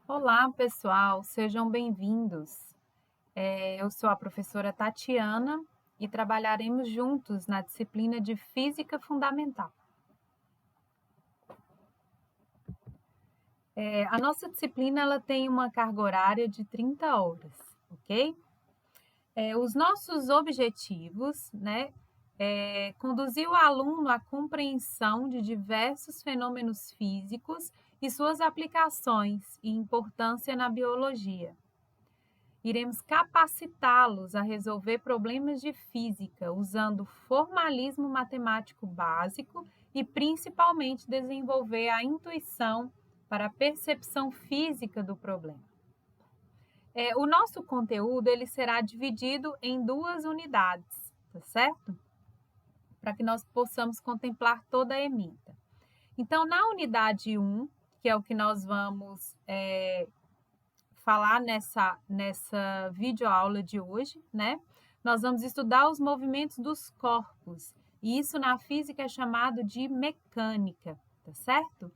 Olá, pessoal, sejam bem-vindos. Eu sou a professora Tatiana e trabalharemos juntos na disciplina de Física Fundamental. A nossa disciplina ela tem uma carga horária de 30 horas, ok? Os nossos objetivos, né, conduzir o aluno à compreensão de diversos fenômenos físicos e suas aplicações e importância na biologia. Iremos capacitá-los a resolver problemas de física usando formalismo matemático básico e principalmente desenvolver a intuição para a percepção física do problema. O nosso conteúdo ele será dividido em 2 unidades, tá certo? Para que nós possamos contemplar toda a ementa. Então, na unidade 1, que é o que nós vamos falar nessa videoaula de hoje, né? Nós vamos estudar os movimentos dos corpos, e isso na física é chamado de mecânica, tá certo?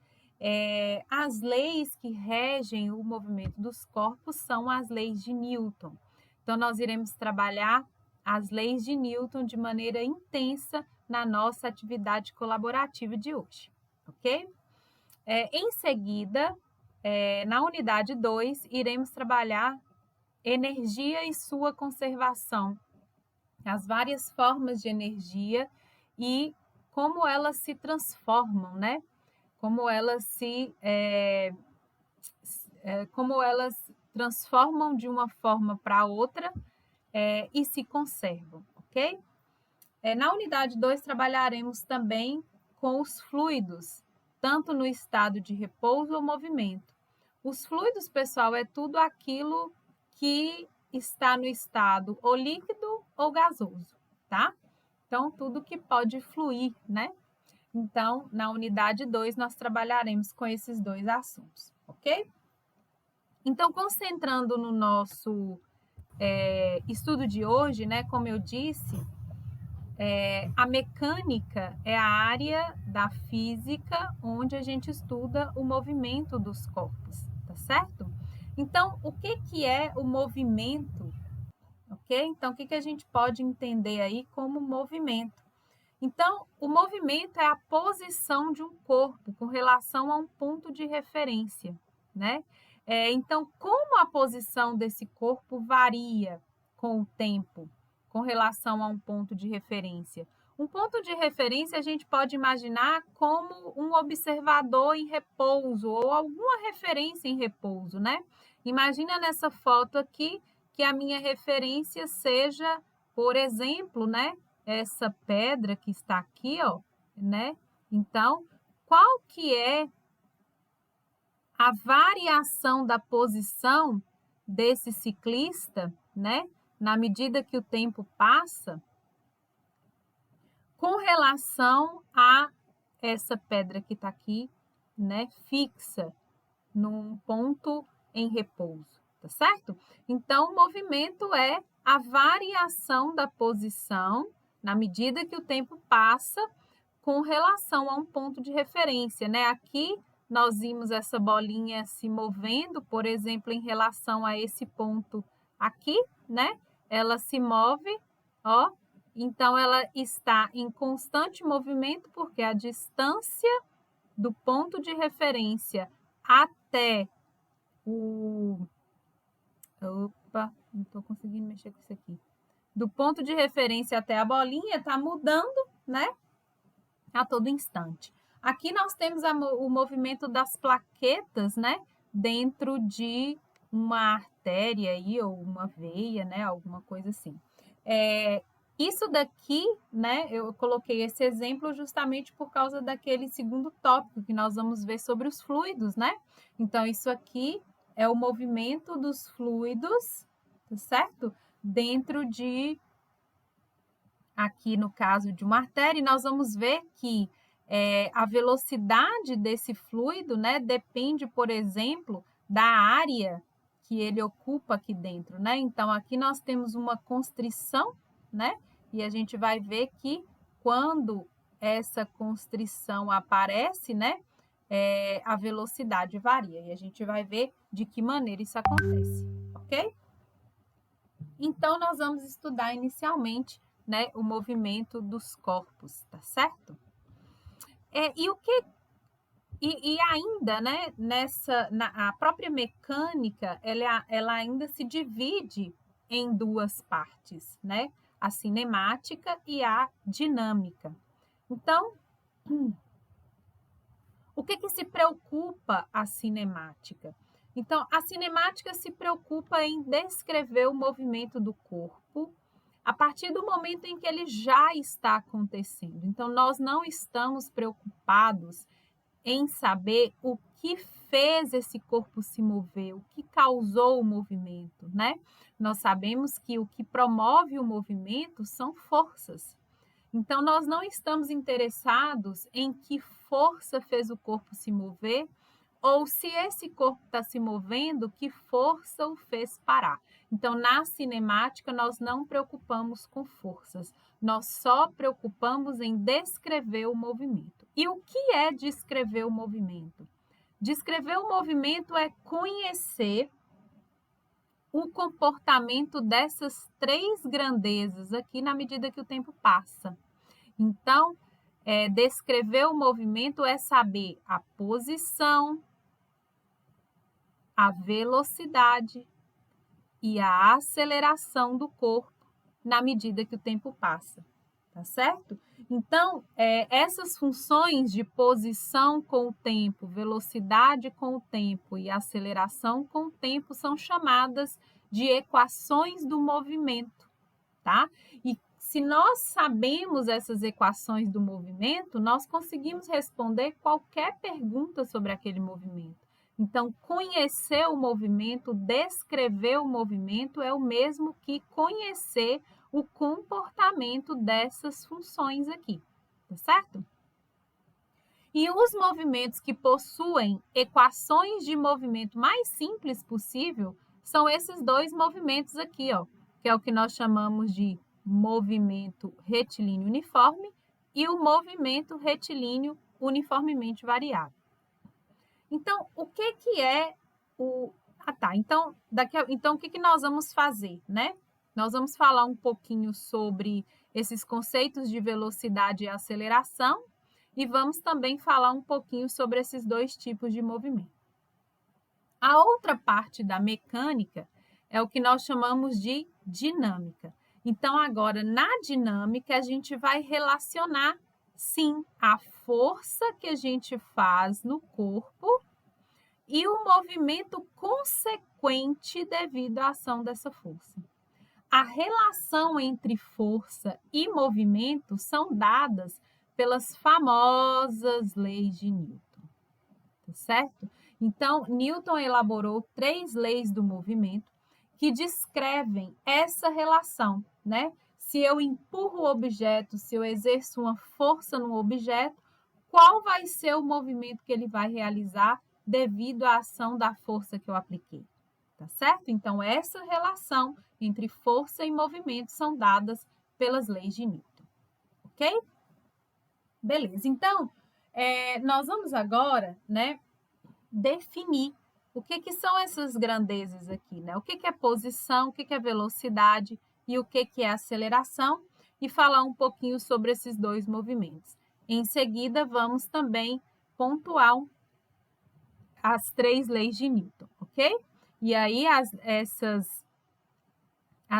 As leis que regem o movimento dos corpos são as leis de Newton. Então, nós iremos trabalhar as leis de Newton de maneira intensa na nossa atividade colaborativa de hoje, ok? Em seguida, na unidade 2, iremos trabalhar energia e sua conservação, as várias formas de energia e como elas se transformam, né? Como elas transformam de uma forma para outra e se conservam, ok? Na unidade 2, trabalharemos também com os fluidos, tanto no estado de repouso ou movimento. Os fluidos, pessoal, é tudo aquilo que está no estado ou líquido ou gasoso, tá? Então, tudo que pode fluir, né? Então, na unidade 2, nós trabalharemos com esses 2 assuntos, ok? Então, concentrando no nosso estudo de hoje, né? Como eu disse, a mecânica é a área da física onde a gente estuda o movimento dos corpos, tá certo? Então, o que é o movimento? Ok? Então, o que a gente pode entender aí como movimento? Então, o movimento é a posição de um corpo com relação a um ponto de referência, né? Então, como a posição desse corpo varia com o tempo, com relação a um ponto de referência? Um ponto de referência a gente pode imaginar como um observador em repouso ou alguma referência em repouso, né? Imagina nessa foto aqui que a minha referência seja, por exemplo, né? Essa pedra que está aqui, ó, né? Então, qual que é a variação da posição desse ciclista, né? Na medida que o tempo passa, com relação a essa pedra que está aqui, né? Fixa num ponto em repouso, tá certo? Então, o movimento é a variação da posição na medida que o tempo passa com relação a um ponto de referência, né? Aqui nós vimos essa bolinha se movendo, por exemplo, em relação a esse ponto aqui, né? Ela se move, ó. Então, ela está em constante movimento porque a distância do ponto de referência até o... Opa, não estou conseguindo mexer com isso aqui. Do ponto de referência até a bolinha está mudando, né? A todo instante. Aqui nós temos o movimento das plaquetas, né? Dentro de uma artéria aí, ou uma veia, né? Alguma coisa assim. Isso daqui, né? Eu coloquei esse exemplo justamente por causa daquele segundo tópico que nós vamos ver sobre os fluidos, né? Então, isso aqui é o movimento dos fluidos, tá certo? Dentro de, aqui no caso de uma artéria, nós vamos ver que a velocidade desse fluido, né, depende, por exemplo, da área que ele ocupa aqui dentro, né? Então, aqui nós temos uma constrição, né? E a gente vai ver que quando essa constrição aparece, né, a velocidade varia. E a gente vai ver de que maneira isso acontece, ok? Então, nós vamos estudar inicialmente, né, o movimento dos corpos, tá certo? E ainda, né, a própria mecânica, ela ainda se divide em duas partes, né? A cinemática e a dinâmica. Então, o que se preocupa a cinemática? Então, a cinemática se preocupa em descrever o movimento do corpo a partir do momento em que ele já está acontecendo. Então, nós não estamos preocupados em saber o que fez esse corpo se mover, o que causou o movimento, né? Nós sabemos que o que promove o movimento são forças. Então, nós não estamos interessados em que força fez o corpo se mover ou se esse corpo está se movendo, que força o fez parar. Então, na cinemática, nós não preocupamos com forças, nós só preocupamos em descrever o movimento. E o que é descrever o movimento? Descrever o movimento é conhecer o comportamento dessas três grandezas aqui na medida que o tempo passa. Então, descrever o movimento é saber a posição, a velocidade e a aceleração do corpo na medida que o tempo passa, tá certo? Então, essas funções de posição com o tempo, velocidade com o tempo e aceleração com o tempo são chamadas de equações do movimento, tá? E se nós sabemos essas equações do movimento, nós conseguimos responder qualquer pergunta sobre aquele movimento. Então, conhecer o movimento, descrever o movimento é o mesmo que conhecer o comportamento dessas funções aqui, tá certo? E os movimentos que possuem equações de movimento mais simples possível são esses dois movimentos aqui, ó, que é o que nós chamamos de movimento retilíneo uniforme e o movimento retilíneo uniformemente variável. Então, o que é o... Ah, tá. Então, o que nós vamos fazer, né? Nós vamos falar um pouquinho sobre esses conceitos de velocidade e aceleração e vamos também falar um pouquinho sobre esses dois tipos de movimento. A outra parte da mecânica é o que nós chamamos de dinâmica. Então, agora, na dinâmica, a gente vai relacionar, sim, a força que a gente faz no corpo e o movimento consequente devido à ação dessa força. A relação entre força e movimento são dadas pelas famosas leis de Newton, tá certo? Então, Newton elaborou 3 leis do movimento que descrevem essa relação, né? Se eu empurro o objeto, se eu exerço uma força no objeto, qual vai ser o movimento que ele vai realizar devido à ação da força que eu apliquei, tá certo? Então, essa relação entre força e movimento são dadas pelas leis de Newton, ok? Beleza, então, nós vamos agora, né, definir o que são essas grandezas aqui, né? O que é posição, o que é velocidade e o que é aceleração, e falar um pouquinho sobre esses dois movimentos. Em seguida, vamos também pontuar as 3 leis de Newton, ok? E aí, as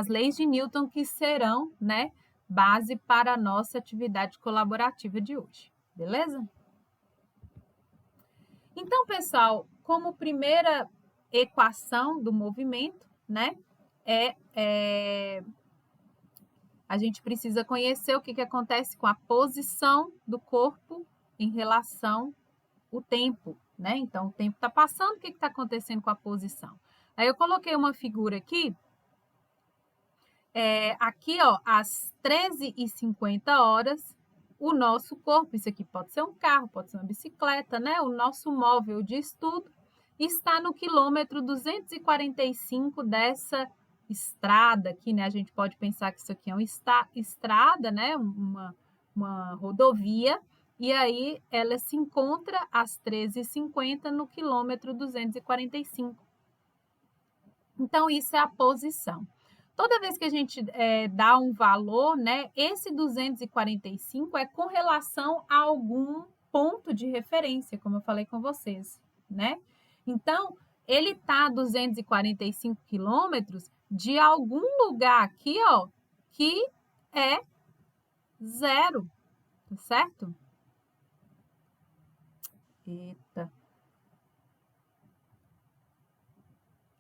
leis de Newton que serão, né, base para a nossa atividade colaborativa de hoje, beleza? Então, pessoal, como primeira equação do movimento, né, a gente precisa conhecer o que acontece com a posição do corpo em relação ao tempo, né? Então, o tempo está passando, o que está acontecendo com a posição? Aí eu coloquei uma figura aqui, aqui, ó, às 13h50, o nosso corpo, isso aqui pode ser um carro, pode ser uma bicicleta, né? O nosso móvel de estudo está no quilômetro 245 dessa estrada aqui, né? A gente pode pensar que isso aqui é uma estrada, né? Uma rodovia, e aí ela se encontra às 13h50 no quilômetro 245. Então, isso é a posição. Toda vez que a gente dá um valor, né, esse 245 é com relação a algum ponto de referência, como eu falei com vocês, né? Então, ele está a 245 quilômetros de algum lugar aqui, ó, que é zero, tá certo? Eita.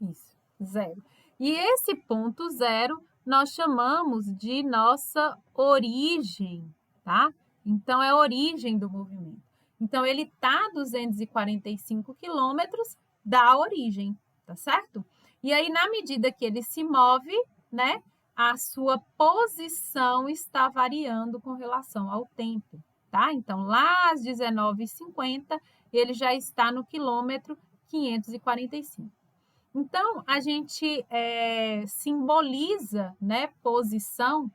Isso, zero. E esse ponto zero nós chamamos de nossa origem, tá? Então, é a origem do movimento. Então, ele está a 245 quilômetros da origem, tá certo? E aí, na medida que ele se move, né, a sua posição está variando com relação ao tempo, tá? Então, lá às 19h50, ele já está no quilômetro 545. Então, a gente simboliza, né, posição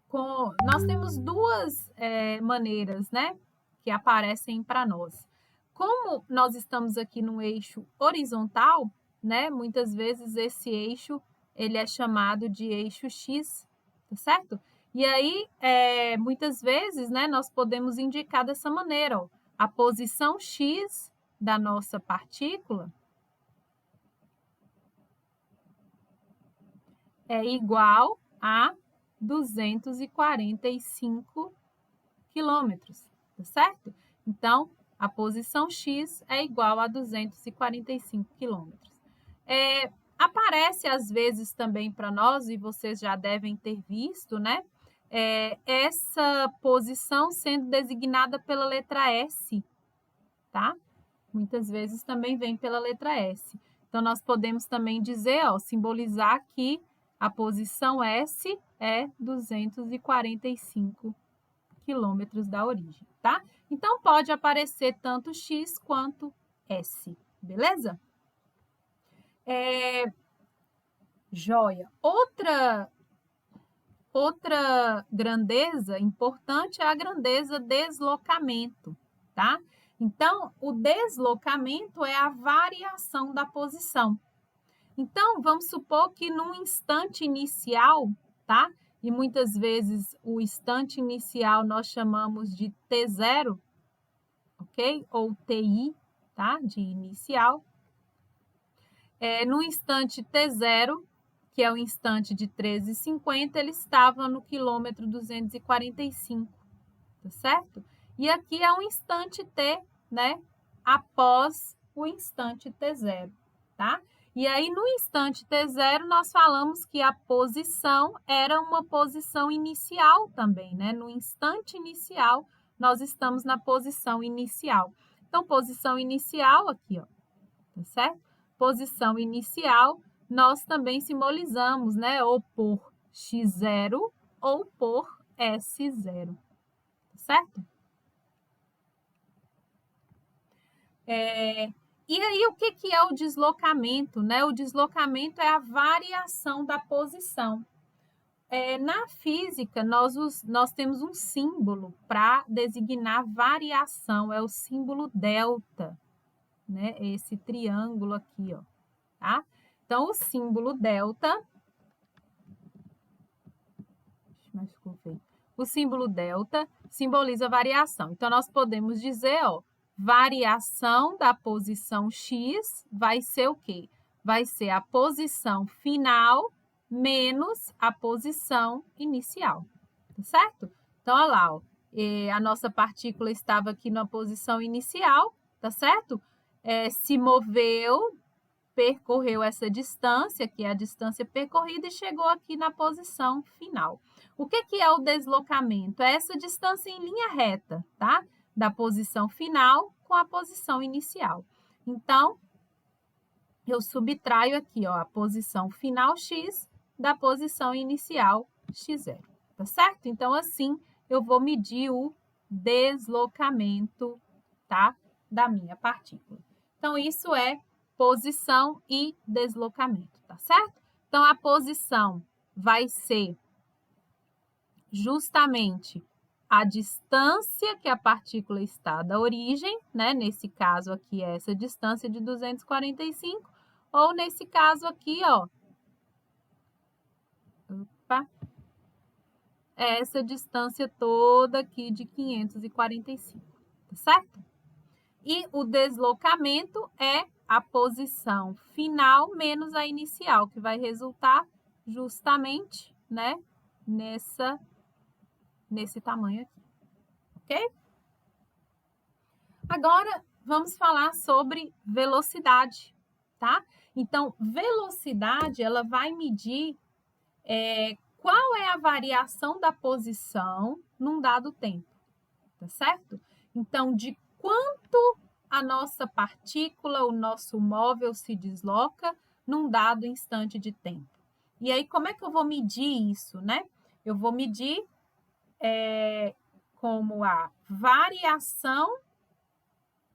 com... Nós temos duas maneiras, né, que aparecem para nós. Como nós estamos aqui no eixo horizontal, né, muitas vezes esse eixo ele é chamado de eixo X, tá certo? E aí, muitas vezes, né, nós podemos indicar dessa maneira, ó, a posição X da nossa partícula é igual a 245 quilômetros, tá certo? Então, a posição X é igual a 245 quilômetros. Aparece às vezes também para nós, e vocês já devem ter visto, né? Essa posição sendo designada pela letra S, tá? Muitas vezes também vem pela letra S. Então, nós podemos também dizer, ó, simbolizar que a posição S é 245 quilômetros da origem, tá? Então, pode aparecer tanto X quanto S, beleza? Joia. Outra grandeza importante é a grandeza deslocamento, tá? Então, o deslocamento é a variação da posição. Então, vamos supor que num instante inicial, tá? E muitas vezes o instante inicial nós chamamos de T0, ok? Ou TI, tá? De inicial. No instante T0, que é o instante de 13h50, ele estava no quilômetro 245, tá certo? E aqui é um instante T, né? Após o instante T0, tá? E aí, no instante T0, nós falamos que a posição era uma posição inicial também, né? No instante inicial, nós estamos na posição inicial. Então, posição inicial aqui, ó, tá certo? Posição inicial, nós também simbolizamos, né? Ou por x0 ou por s0, tá certo? E aí, o que é o deslocamento, né? O deslocamento é a variação da posição. Na física, nós temos um símbolo para designar variação, é o símbolo delta, né? Esse triângulo aqui, ó, tá? Então, o símbolo delta... O símbolo delta simboliza variação. Então, nós podemos dizer, ó, variação da posição X vai ser o quê? Vai ser a posição final menos a posição inicial, tá certo? Então, olha lá, ó, a nossa partícula estava aqui na posição inicial, tá certo? Se moveu, percorreu essa distância, que é a distância percorrida, e chegou aqui na posição final. O que é o deslocamento? É essa distância em linha reta, tá? Da posição final com a posição inicial. Então, eu subtraio aqui, ó, a posição final x da posição inicial x0, tá certo? Então, assim, eu vou medir o deslocamento, tá? Da minha partícula. Então, isso é posição e deslocamento, tá certo? Então, a posição vai ser justamente a distância que a partícula está da origem, né? Nesse caso aqui é essa distância de 245, ou nesse caso aqui, ó, é essa distância toda aqui de 545, tá certo? E o deslocamento é a posição final menos a inicial, que vai resultar justamente, né, nesse tamanho aqui, ok? Agora, vamos falar sobre velocidade, tá? Então, velocidade, ela vai medir qual é a variação da posição num dado tempo, tá certo? Então, de quanto a nossa partícula, o nosso móvel se desloca num dado instante de tempo. E aí, como é que eu vou medir isso, né? Eu vou medir como a variação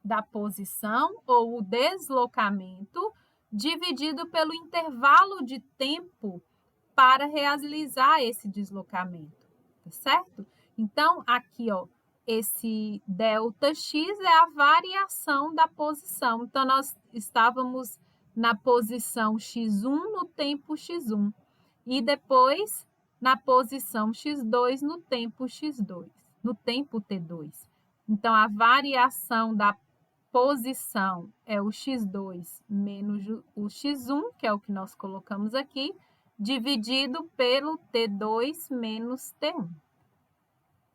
da posição ou o deslocamento dividido pelo intervalo de tempo para realizar esse deslocamento, tá certo? Então, aqui, ó, esse ΔX é a variação da posição. Então, nós estávamos na posição x1 no tempo x1 e depois na posição x2 no tempo x2, no tempo t2. Então, a variação da posição é o x2 menos o x1, que é o que nós colocamos aqui, dividido pelo T2 menos T1.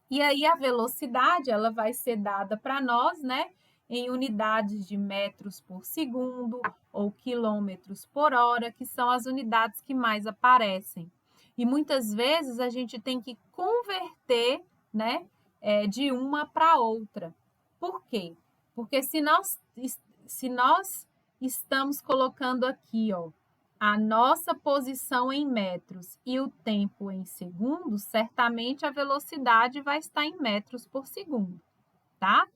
E aí a velocidade, ela vai ser dada para nós, né, em unidades de metros por segundo ou quilômetros por hora, que são as unidades que mais aparecem. E muitas vezes a gente tem que converter, né, de uma para outra. Por quê? Porque se nós estamos colocando aqui, ó, a nossa posição em metros e o tempo em segundos, certamente a velocidade vai estar em metros por segundo, tá?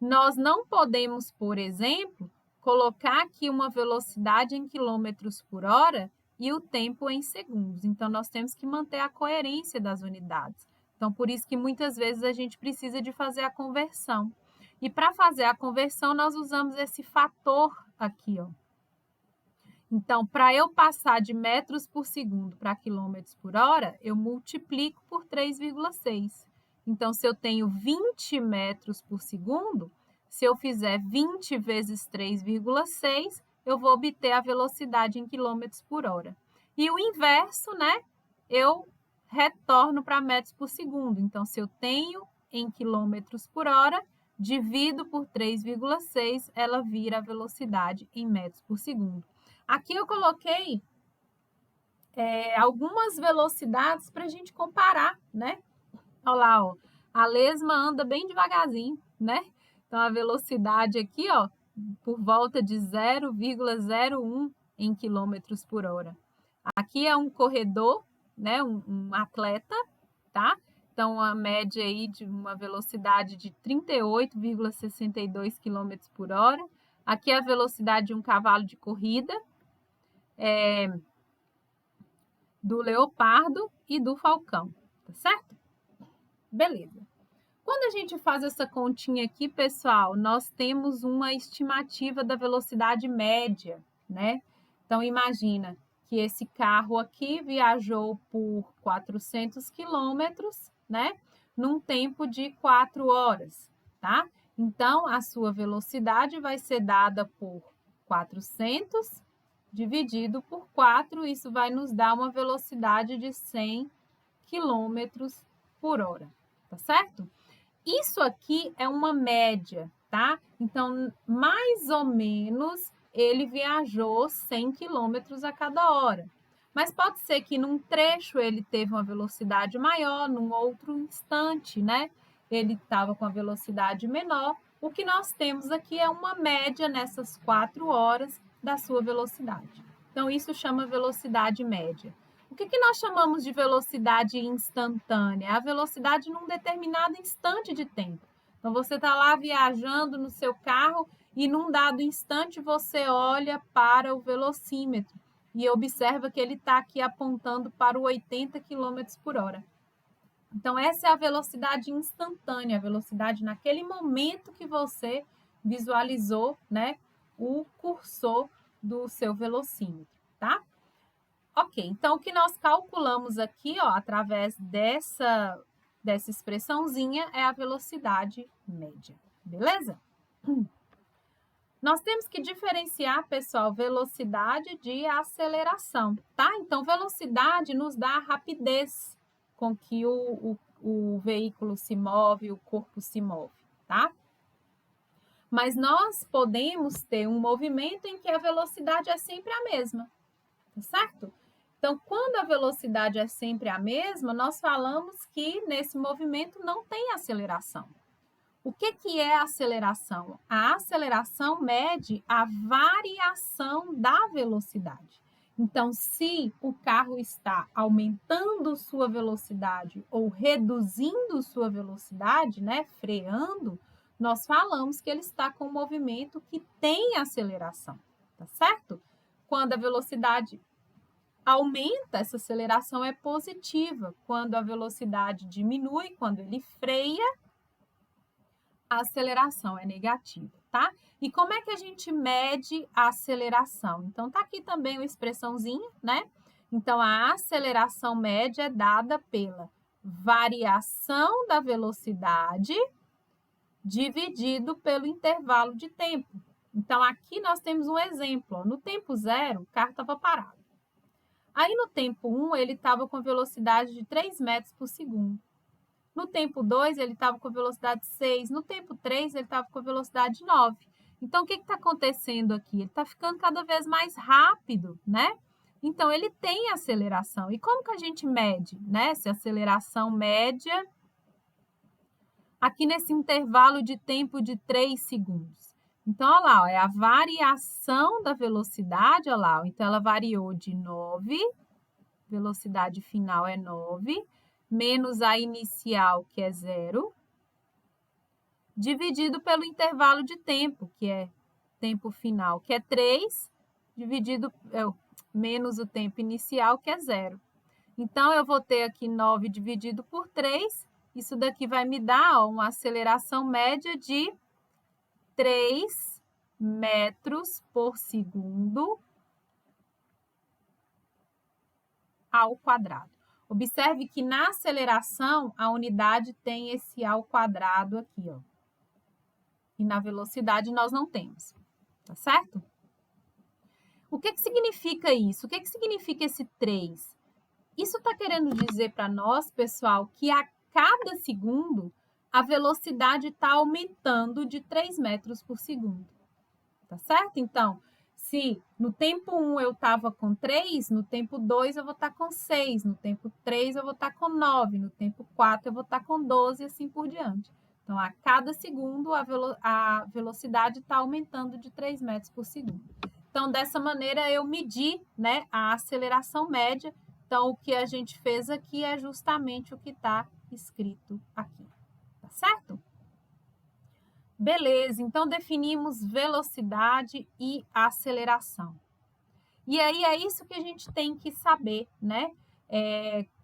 Nós não podemos, por exemplo, colocar aqui uma velocidade em quilômetros por hora e o tempo em segundos. Então, nós temos que manter a coerência das unidades. Então, por isso que muitas vezes a gente precisa de fazer a conversão. E para fazer a conversão, nós usamos esse fator aqui, ó. Então, para eu passar de metros por segundo para quilômetros por hora, eu multiplico por 3,6. Então, se eu tenho 20 metros por segundo, se eu fizer 20 vezes 3,6, eu vou obter a velocidade em quilômetros por hora. E o inverso, né? Eu retorno para metros por segundo. Então, se eu tenho em quilômetros por hora, divido por 3,6, ela vira a velocidade em metros por segundo. Aqui eu coloquei algumas velocidades para a gente comparar, né? Olha lá, ó, a lesma anda bem devagarzinho, né? Então, a velocidade aqui, ó, por volta de 0,01 em quilômetros por hora. Aqui é um corredor, né? Um atleta, tá? Então, a média aí de uma velocidade de 38,62 km por hora. Aqui é a velocidade de um cavalo de corrida, do leopardo e do falcão, tá certo? Beleza. Quando a gente faz essa continha aqui, pessoal, nós temos uma estimativa da velocidade média, né? Então, imagina que esse carro aqui viajou por 400 quilômetros, né? Num tempo de 4 horas, tá? Então, a sua velocidade vai ser dada por 400 dividido por 4, isso vai nos dar uma velocidade de 100 quilômetros por hora, tá certo? Isso aqui é uma média, tá? Então, mais ou menos, ele viajou 100 quilômetros a cada hora. Mas pode ser que num trecho ele teve uma velocidade maior, num outro instante, né? Ele estava com a velocidade menor. O que nós temos aqui é uma média nessas 4 horas da sua velocidade. Então, isso chama velocidade média. O que nós chamamos de velocidade instantânea? A velocidade num determinado instante de tempo. Então, você está lá viajando no seu carro e num dado instante você olha para o velocímetro e observa que ele está aqui apontando para o 80 km por hora. Então, essa é a velocidade instantânea, a velocidade naquele momento que você visualizou, né, o cursor do seu velocímetro, tá? Ok, então o que nós calculamos aqui, ó, através dessa expressãozinha é a velocidade média, beleza? Nós temos que diferenciar, pessoal, velocidade de aceleração, tá? Então, velocidade nos dá a rapidez com que o veículo se move, o corpo se move, tá? Mas nós podemos ter um movimento em que a velocidade é sempre a mesma, tá certo? Então, quando a velocidade é sempre a mesma, nós falamos que nesse movimento não tem aceleração. O que é a aceleração? A aceleração mede a variação da velocidade. Então, se o carro está aumentando sua velocidade ou reduzindo sua velocidade, né, freando, nós falamos que ele está com um movimento que tem aceleração, tá certo? Quando a velocidade aumenta, essa aceleração é positiva. Quando a velocidade diminui, quando ele freia, a aceleração é negativa, tá? E como é que a gente mede a aceleração? Então, tá aqui também uma expressãozinha, né? Então, a aceleração média é dada pela variação da velocidade dividido pelo intervalo de tempo. Então, aqui nós temos um exemplo. Ó. No tempo 0, o carro estava parado. Aí, no tempo 1, ele estava com velocidade de 3 metros por segundo. No tempo 2, ele estava com velocidade 6. No tempo 3, ele estava com velocidade 9. Então, o que está acontecendo aqui? Ele está ficando cada vez mais rápido, né? Então, ele tem aceleração. E como que a gente mede, né? Essa aceleração média aqui nesse intervalo de tempo de 3 segundos. Então, olha lá, ó, é a variação da velocidade, olha lá. Ó, então, ela variou de 9, velocidade final é 9, menos a inicial, que é 0, dividido pelo intervalo de tempo, que é tempo final, que é 3, dividido, menos o tempo inicial, que é 0. Então, eu vou ter aqui 9 dividido por 3, isso daqui vai me dar ó, uma aceleração média de 3 metros por segundo ao quadrado. Observe que na aceleração, a unidade tem esse ao quadrado aqui, ó. E na velocidade nós não temos, tá certo? O que significa isso? O que significa esse 3? Isso está querendo dizer para nós, pessoal, que a cada segundo a velocidade está aumentando de 3 metros por segundo, tá certo? Então, se no tempo 1 eu estava com 3, no tempo 2 eu vou estar com 6, no tempo 3 eu vou estar com 9, no tempo 4 eu vou estar com 12 e assim por diante. Então, a cada segundo a velocidade está aumentando de 3 metros por segundo. Então, dessa maneira eu medi, né, a aceleração média. Então, o que a gente fez aqui é justamente o que está escrito aqui, tá certo? Beleza, então definimos velocidade e aceleração. E aí é isso que a gente tem que saber, né?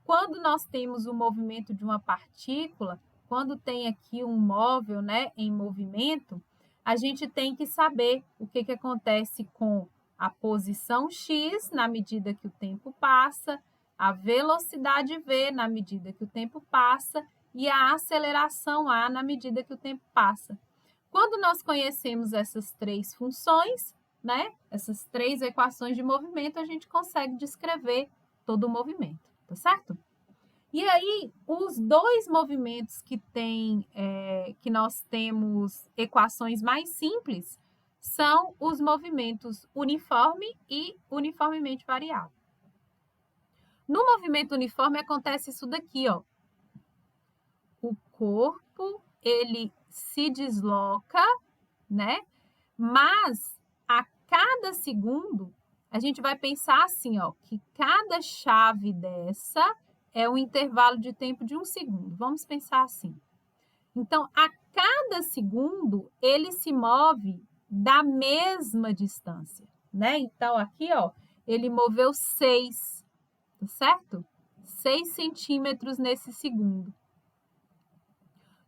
Quando nós temos o movimento de uma partícula, quando tem aqui um móvel, né, em movimento, a gente tem que saber o que acontece com a posição x na medida que o tempo passa, a velocidade v na medida que o tempo passa e a aceleração a na medida que o tempo passa. Quando nós conhecemos essas três funções, né, essas três equações de movimento, a gente consegue descrever todo o movimento, tá certo? E aí, os dois movimentos que nós temos equações mais simples são os movimentos uniforme e uniformemente variável. No movimento uniforme acontece isso daqui, ó. O corpo, ele se desloca, né? Mas a cada segundo, a gente vai pensar assim, ó, que cada chave dessa é um intervalo de tempo de 1 segundo. Vamos pensar assim. Então, a cada segundo, ele se move da mesma distância, né? Então, aqui, ó, ele moveu 6, tá certo? 6 centímetros nesse segundo.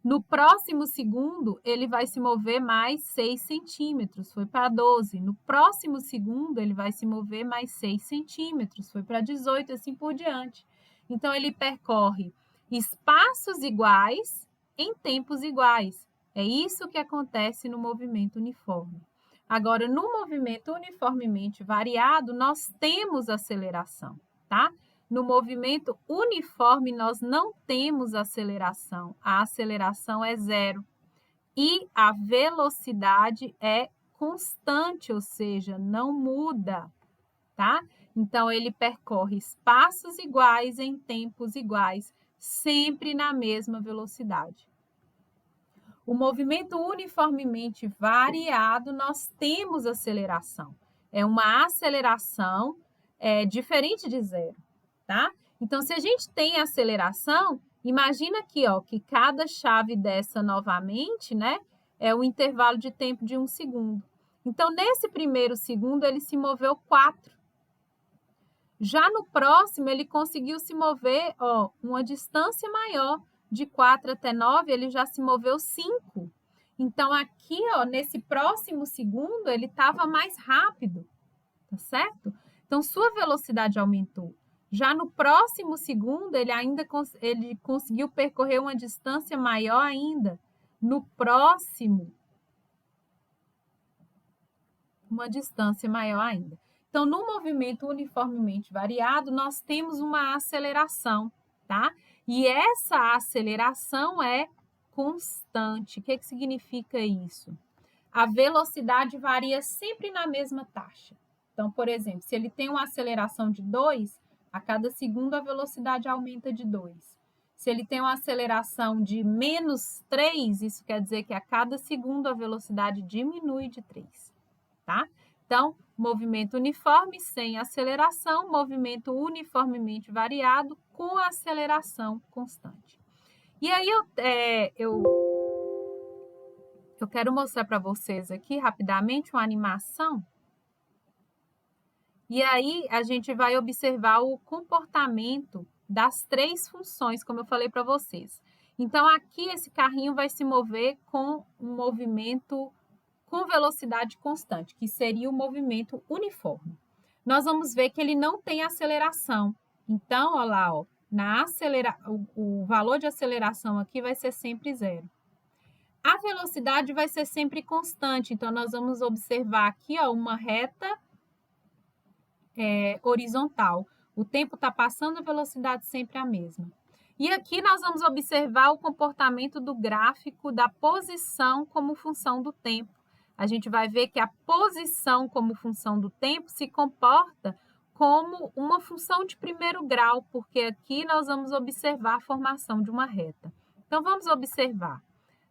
No próximo segundo, ele vai se mover mais 6 centímetros, foi para 12. No próximo segundo, ele vai se mover mais 6 centímetros, foi para 18, assim por diante. Então, ele percorre espaços iguais em tempos iguais. É isso que acontece no movimento uniforme. Agora, no movimento uniformemente variado, nós temos aceleração, tá? No movimento uniforme, nós não temos aceleração. A aceleração é zero. E a velocidade é constante, ou seja, não muda, tá? Então, ele percorre espaços iguais em tempos iguais, sempre na mesma velocidade. O movimento uniformemente variado, nós temos aceleração. É uma aceleração diferente de zero, tá? Então, se a gente tem aceleração, imagina aqui, ó, que cada chave dessa novamente, né, é o intervalo de tempo de 1 segundo. Então, nesse primeiro segundo, ele se moveu 4. Já no próximo, ele conseguiu se mover, ó, uma distância maior, de 4 até 9, ele já se moveu 5. Então, aqui, ó, nesse próximo segundo, ele estava mais rápido, tá certo? Então, sua velocidade aumentou. Já no próximo segundo, ele conseguiu percorrer uma distância maior ainda. No próximo, uma distância maior ainda. Então, no movimento uniformemente variado, nós temos uma aceleração, tá? E essa aceleração é constante. O que significa isso? A velocidade varia sempre na mesma taxa. Então, por exemplo, se ele tem uma aceleração de 2, a cada segundo a velocidade aumenta de 2. Se ele tem uma aceleração de menos 3, isso quer dizer que a cada segundo a velocidade diminui de 3, tá? Então, movimento uniforme sem aceleração, movimento uniformemente variado com aceleração constante. E aí eu quero mostrar para vocês aqui rapidamente uma animação. E aí a gente vai observar o comportamento das 3 funções, como eu falei para vocês. Então, aqui esse carrinho vai se mover com um movimento com velocidade constante, que seria o movimento uniforme. Nós vamos ver que ele não tem aceleração. Então, olha lá, ó, o valor de aceleração aqui vai ser sempre 0. A velocidade vai ser sempre constante, então nós vamos observar aqui, ó, uma reta horizontal. O tempo está passando, a velocidade sempre é a mesma. E aqui nós vamos observar o comportamento do gráfico da posição como função do tempo. A gente vai ver que a posição como função do tempo se comporta como uma função de primeiro grau, porque aqui nós vamos observar a formação de uma reta. Então, vamos observar.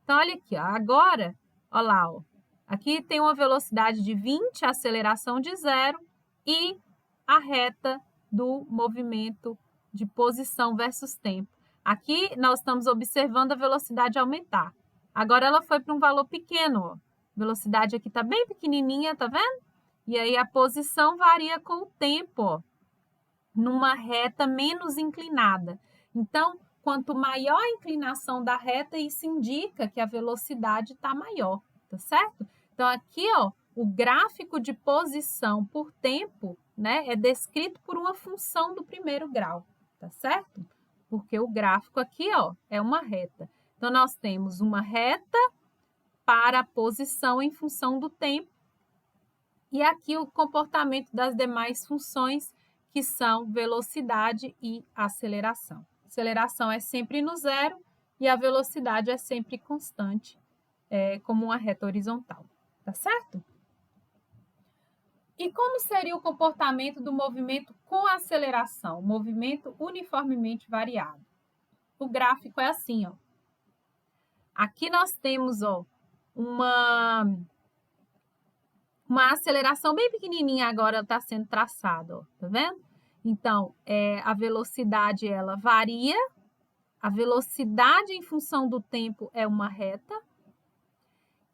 Então, olha aqui, ó, agora, olha lá, ó, aqui tem uma velocidade de 20, a aceleração de 0 e a reta do movimento de posição versus tempo. Aqui nós estamos observando a velocidade aumentar. Agora ela foi para um valor pequeno, ó. A velocidade aqui está bem pequenininha, tá vendo? E aí a posição varia com o tempo, ó, numa reta menos inclinada. Então, quanto maior a inclinação da reta, isso indica que a velocidade está maior, tá certo? Então, aqui, ó, o gráfico de posição por tempo, né, é descrito por uma função do primeiro grau, tá certo? Porque o gráfico aqui, ó, é uma reta. Então, nós temos uma reta para a posição em função do tempo. E aqui o comportamento das demais funções, que são velocidade e aceleração. Aceleração é sempre no 0 e a velocidade é sempre constante, como uma reta horizontal, tá certo? E como seria o comportamento do movimento com aceleração, movimento uniformemente variado? O gráfico é assim, ó. Aqui nós temos, ó, uma aceleração bem pequenininha agora está sendo traçada, ó, tá vendo? Então, a velocidade ela varia, a velocidade em função do tempo é uma reta,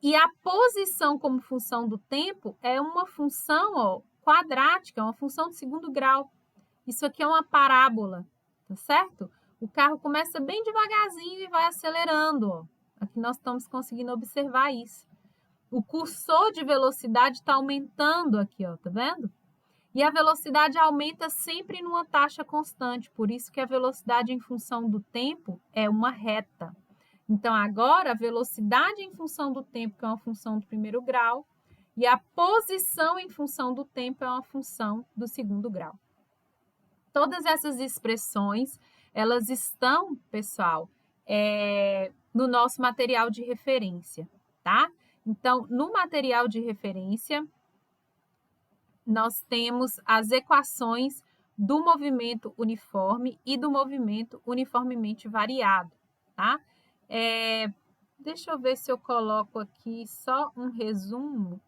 e a posição como função do tempo é uma função, ó, quadrática, uma função de segundo grau. Isso aqui é uma parábola, tá certo? O carro começa bem devagarzinho e vai acelerando, ó. Aqui nós estamos conseguindo observar isso. O cursor de velocidade está aumentando aqui, ó, tá vendo? E a velocidade aumenta sempre numa taxa constante, por isso que a velocidade em função do tempo é uma reta. Então, agora, a velocidade em função do tempo, que é uma função do primeiro grau, e a posição em função do tempo é uma função do segundo grau. Todas essas expressões, elas estão, pessoal, no nosso material de referência, tá? Então, no material de referência, nós temos as equações do movimento uniforme e do movimento uniformemente variado, tá? Deixa eu ver se eu coloco aqui só um resumo,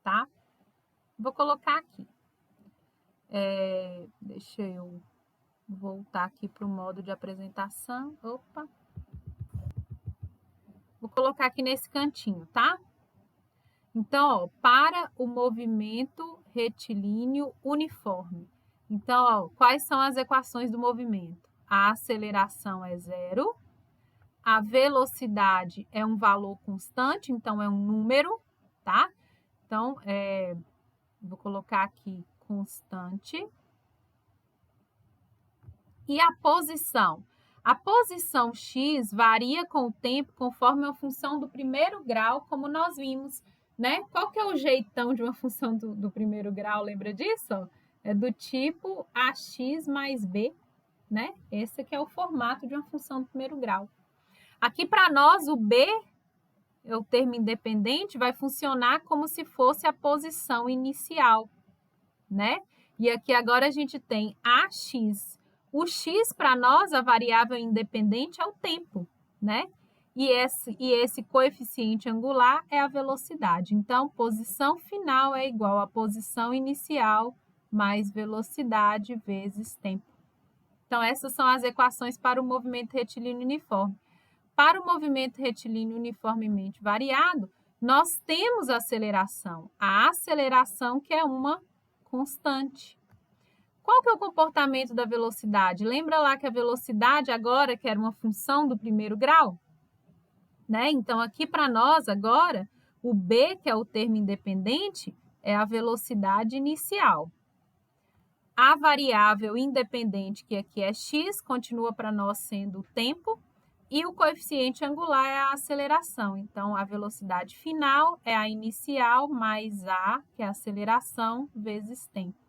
tá? Vou colocar aqui. Deixa eu voltar aqui para o modo de apresentação. Opa! Vou colocar aqui nesse cantinho, tá? Então, ó, para o movimento retilíneo uniforme. Então, ó, quais são as equações do movimento? A aceleração é zero, a velocidade é um valor constante, então é um número, tá? Então, vou colocar aqui constante. E a posição? A posição x varia com o tempo conforme a função do primeiro grau, como nós vimos, né? Qual que é o jeitão de uma função do primeiro grau? Lembra disso? É do tipo ax mais b, né? Esse aqui é o formato de uma função do primeiro grau. Aqui para nós o b, é o termo independente, vai funcionar como se fosse a posição inicial, né? E aqui agora a gente tem ax. O x, para nós, a variável independente é o tempo, né? E esse coeficiente angular é a velocidade. Então, posição final é igual a posição inicial mais velocidade vezes tempo. Então, essas são as equações para o movimento retilíneo uniforme. Para o movimento retilíneo uniformemente variado, nós temos a aceleração. A aceleração que é uma constante. Qual que é o comportamento da velocidade? Lembra lá que a velocidade agora, que era uma função do primeiro grau? Né? Então, aqui para nós agora, o b, que é o termo independente, é a velocidade inicial. A variável independente, que aqui é x, continua para nós sendo o tempo, e o coeficiente angular é a aceleração. Então, a velocidade final é a inicial mais a, que é a aceleração, vezes tempo.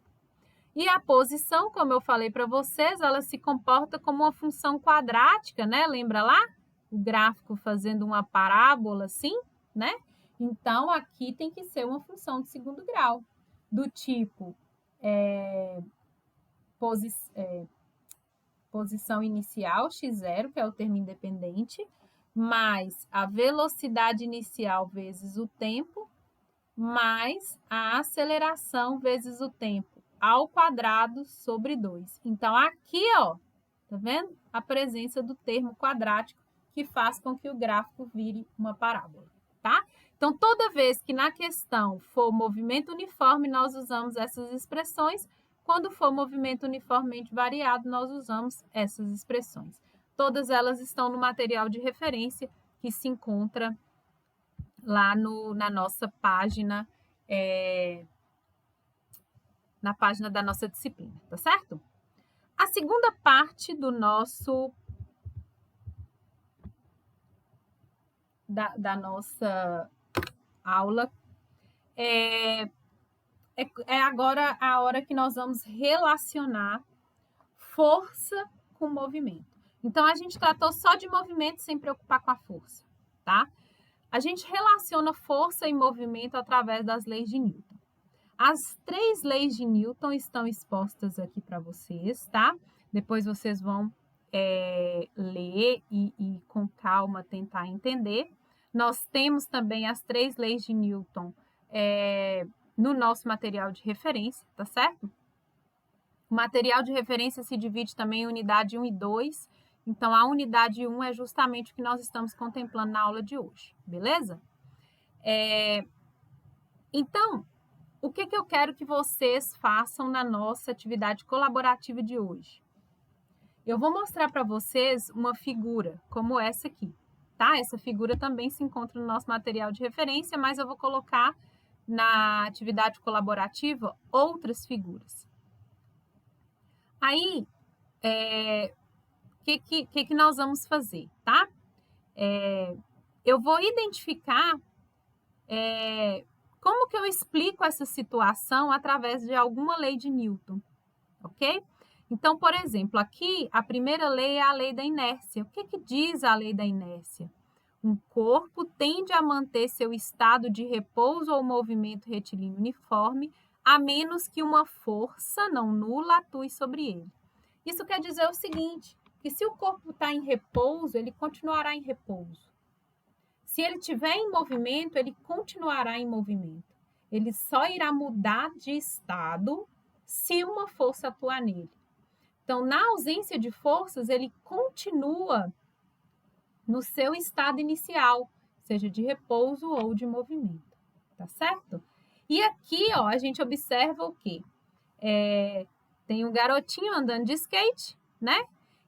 E a posição, como eu falei para vocês, ela se comporta como uma função quadrática, né? Lembra lá? O gráfico fazendo uma parábola assim, né? Então, aqui tem que ser uma função de segundo grau, do tipo posição inicial, x0, que é o termo independente, mais a velocidade inicial vezes o tempo, mais a aceleração vezes o tempo ao quadrado sobre 2. Então, aqui, ó, tá vendo? A presença do termo quadrático que faz com que o gráfico vire uma parábola, tá? Então, toda vez que na questão for movimento uniforme, nós usamos essas expressões. Quando for movimento uniformemente variado, nós usamos essas expressões. Todas elas estão no material de referência que se encontra lá na nossa página, na página da nossa disciplina, tá certo? A segunda parte do nosso da nossa aula é agora a hora que nós vamos relacionar força com movimento. Então, a gente tratou só de movimento sem preocupar com a força, tá? A gente relaciona força e movimento através das leis de Newton. As 3 leis de Newton estão expostas aqui para vocês, tá? Depois vocês vão ler e com calma tentar entender. Nós temos também as 3 leis de Newton no nosso material de referência, tá certo? O material de referência se divide também em unidade 1 e 2. Então, a unidade 1 é justamente o que nós estamos contemplando na aula de hoje, beleza? Então, o que eu quero que vocês façam na nossa atividade colaborativa de hoje? Eu vou mostrar para vocês uma figura como essa aqui, tá? Essa figura também se encontra no nosso material de referência, mas eu vou colocar na atividade colaborativa outras figuras. Aí, que nós vamos fazer, tá? Eu vou identificar como que eu explico essa situação através de alguma lei de Newton, ok? Então, por exemplo, aqui a primeira lei é a lei da inércia. O que diz a lei da inércia? Um corpo tende a manter seu estado de repouso ou movimento retilíneo uniforme, a menos que uma força não nula atue sobre ele. Isso quer dizer o seguinte, que se o corpo está em repouso, ele continuará em repouso. Se ele estiver em movimento, ele continuará em movimento. Ele só irá mudar de estado se uma força atuar nele. Então, na ausência de forças, ele continua no seu estado inicial, seja de repouso ou de movimento, tá certo? E aqui, ó, a gente observa o quê? Tem um garotinho andando de skate, né?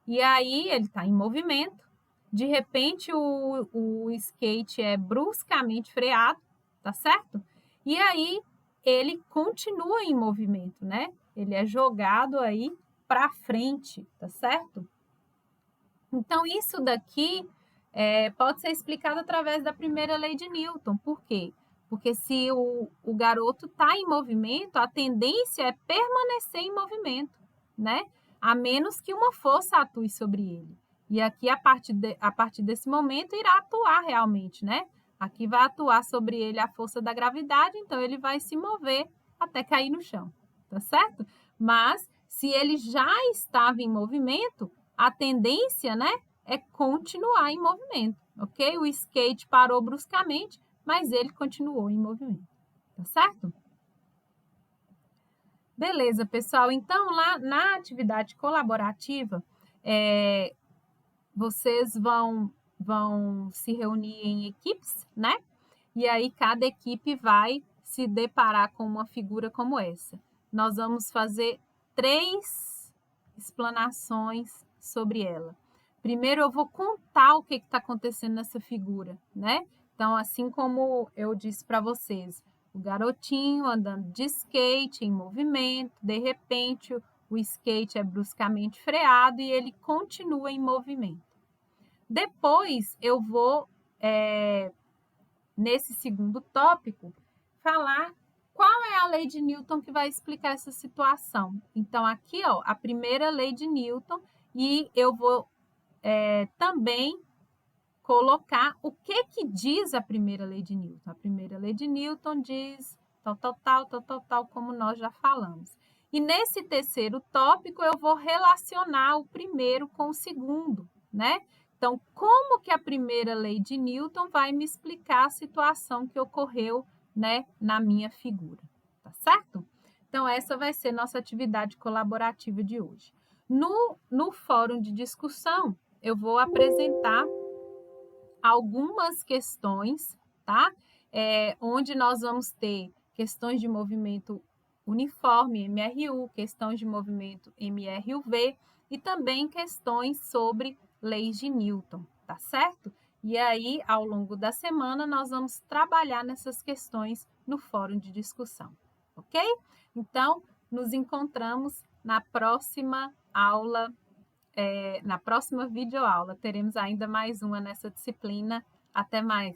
E aí ele está em movimento, de repente o skate é bruscamente freado, tá certo? E aí ele continua em movimento, né? Ele é jogado aí para frente, tá certo? Então, isso daqui pode ser explicado através da primeira lei de Newton. Por quê? Porque se o garoto está em movimento, a tendência é permanecer em movimento, né? A menos que uma força atue sobre ele. E aqui, a partir desse momento, irá atuar realmente, né? Aqui vai atuar sobre ele a força da gravidade, então ele vai se mover até cair no chão, tá certo? Mas, se ele já estava em movimento, a tendência, né, é continuar em movimento, ok? O skate parou bruscamente, mas ele continuou em movimento, tá certo? Beleza, pessoal. Então, lá na atividade colaborativa, vocês vão se reunir em equipes, né? E aí, cada equipe vai se deparar com uma figura como essa. Nós vamos fazer 3 explanações sobre ela. Primeiro, eu vou contar o que está acontecendo nessa figura, né? Então, assim como eu disse para vocês, o garotinho andando de skate em movimento, de repente o skate é bruscamente freado e ele continua em movimento. Depois, eu vou, nesse segundo tópico, falar qual é a lei de Newton que vai explicar essa situação. Então, aqui, ó, a primeira lei de Newton, e eu vou também colocar o que diz a primeira lei de Newton. A primeira lei de Newton diz tal, como nós já falamos. E nesse terceiro tópico, eu vou relacionar o primeiro com o segundo, né? Então, como que a primeira lei de Newton vai me explicar a situação que ocorreu, né, na minha figura, tá certo? Então, essa vai ser nossa atividade colaborativa de hoje. No fórum de discussão, eu vou apresentar algumas questões, tá? Onde nós vamos ter questões de movimento uniforme, MRU, questões de movimento MRUV e também questões sobre leis de Newton, tá certo? E aí, ao longo da semana, nós vamos trabalhar nessas questões no fórum de discussão, ok? Então, nos encontramos na próxima aula, na próxima videoaula. Teremos ainda mais uma nessa disciplina. Até mais!